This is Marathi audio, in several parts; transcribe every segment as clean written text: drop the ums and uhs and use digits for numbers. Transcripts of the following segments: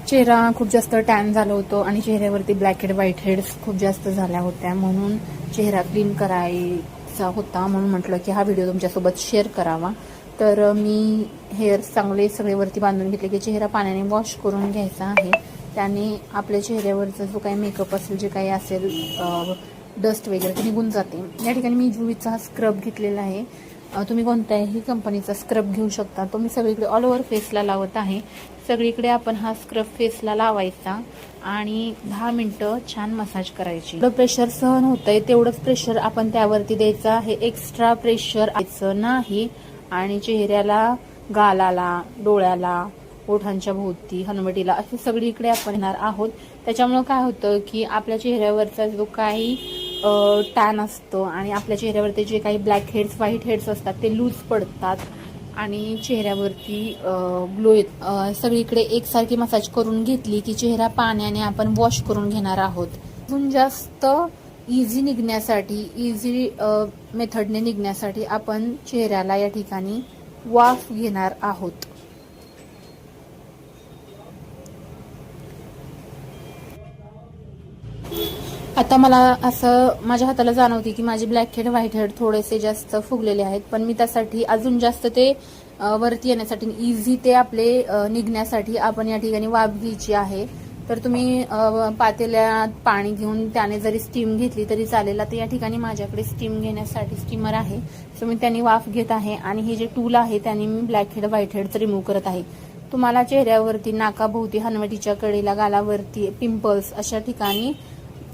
चेहरा खूप जास्त टॅन झालं होतं आणि चेहऱ्यावरती ब्लॅक हेड व्हाईट हेड्स खूप जास्त झाल्या होत्या, म्हणून चेहरा क्लीन करायचा होता. म्हणून म्हटलं की हा व्हिडिओ तुमच्यासोबत शेअर करावा. तर मी हेअर चांगले सगळे वरती बांधून घेतले की चेहरा पाण्याने वॉश करून घ्यायचा आहे. त्याने आपल्या चेहऱ्यावरचा जो काही मेकअप असेल, जे काही असेल डस्ट वगैरे ते निघून जाते. या ठिकाणी मी जुईचा हा स्क्रब घेतलेला आहे. तुम्ही कोणत्याही कंपनीचा स्क्रब घेऊ शकता. तो मी सगळीकडे ऑल ओव्हर फेसला लावत आहे. सगळीकडे आपण हा स्क्रब फेसला लावायचा आणि 10 मिनिटं छान मसाज करायची. जेवढं प्रेशर सहन होतंय तेवढंच प्रेशर आपण त्यावरती द्यायचं आहे. एक्स्ट्रा प्रेशर द्यायचं नाही. आणि चेहऱ्याला, गालाला, डोळ्याला, ओठांच्या भोवती, हनवटीला असे सगळीकडे आपण येणार आहोत. त्याच्यामुळं काय होतं की आपल्या चेहऱ्यावरचा जो काही टॅन असतो आणि आपल्या चेहऱ्यावरती जे काही ब्लॅक हेड्स व्हाईट हेड्स असतात ते लूज पडतात आणि चेहऱ्यावरती ग्लो येत. सगळीकडे एकसारखी मसाज करून घेतली की चेहरा पाण्याने आपण वॉश करून घेणार आहोत. अजून जास्त इझी निघण्यासाठी, इझी मेथडने निघण्यासाठी आपण चेहऱ्याला या ठिकाणी वाफ घेणार आहोत. आता मला असं माझ्या हाताला जाणवते की माझे ब्लॅक हेड व्हाईट हेड थोडेसे जास्त फुगलेले आहेत, पण मी त्यासाठी अजून जास्त ते वरती येण्यासाठी, इझी ते आपले निघण्यासाठी आपण या ठिकाणी वाफ घ्यायची आहे. तर तुम्ही पातेल्यात पाणी घेऊन त्याने जरी स्टीम घेतली तरी चालेल. तर या ठिकाणी माझ्याकडे स्टीम घेण्यासाठी स्टीमर आहे, सो मी त्याने वाफ घेत आहे. आणि हे जे टूल आहे त्याने मी ब्लॅक हेड व्हाईट हेडचं रिमूव्ह करत आहे. तुम्हाला चेहऱ्यावरती, नाकाभोवती, हनवटीच्या कडेला, गालावरती, पिंपल्स अशा ठिकाणी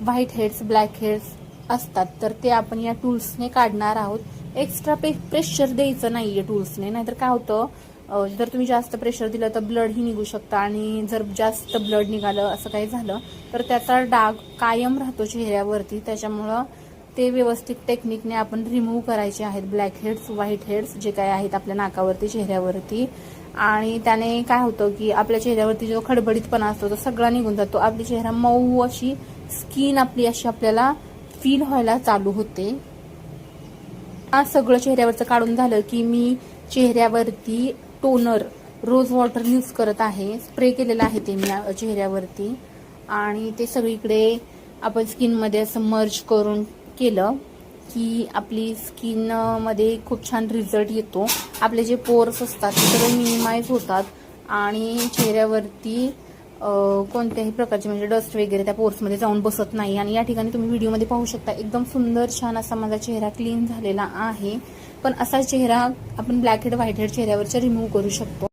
व्हाईट हेड्स ब्लॅक हेड्स असतात तर ते आपण या टूल्सने काढणार आहोत. एक्स्ट्रा प्रेशर द्यायचं नाहीये टूल्सने, नाहीतर काय होतं जर तुम्ही जास्त प्रेशर दिलं तर ब्लडही निघू शकतं आणि जर जास्त ब्लड निघालं असं काही झालं तर त्याचा डाग कायम राहतो चेहऱ्यावरती. त्याच्यामुळं ते व्यवस्थित टेक्निकने आपण रिमूव्ह करायचे आहेत ब्लॅक हेड्स व्हाईट हेड्स जे काय आहेत आपल्या नाकावरती, चेहऱ्यावरती. आणि त्याने काय होतं की आपल्या चेहऱ्यावरती जो खडबडीतपणा असतो तो सगळा निघून जातो. आपली चेहरा मऊ अशी स्किन आपली अशी आपल्याला फील व्हायला चालू होते. हा सगळं चेहऱ्यावरचं काढून झालं की मी चेहऱ्यावरती टोनर रोज वॉटर यूज करत आहे. स्प्रे केलेला आहे ते मी चेहऱ्यावरती आणि ते सगळीकडे आपण स्किनमध्ये असं मर्ज करून केलं की आपली स्किन मध्ये खूप छान रिझल्ट येतो. आपले जे पोर्स असतात ते सगळे मिनिमाइज होतात आणि चेहऱ्यावरती कोणत्याही प्रकारचे म्हणजे डस्ट वगैरे त्या पोर्समध्ये जाऊन बसत नाही. आणि या ठिकाणी तुम्ही व्हिडिओमध्ये पाहू शकता एकदम सुंदर छान असा माझा चेहरा क्लीन झालेला आहे. पण असा चेहरा आपण ब्लॅक हेड व्हाईट हेड चेहऱ्यावरचा रिमूव्ह करू शकतो.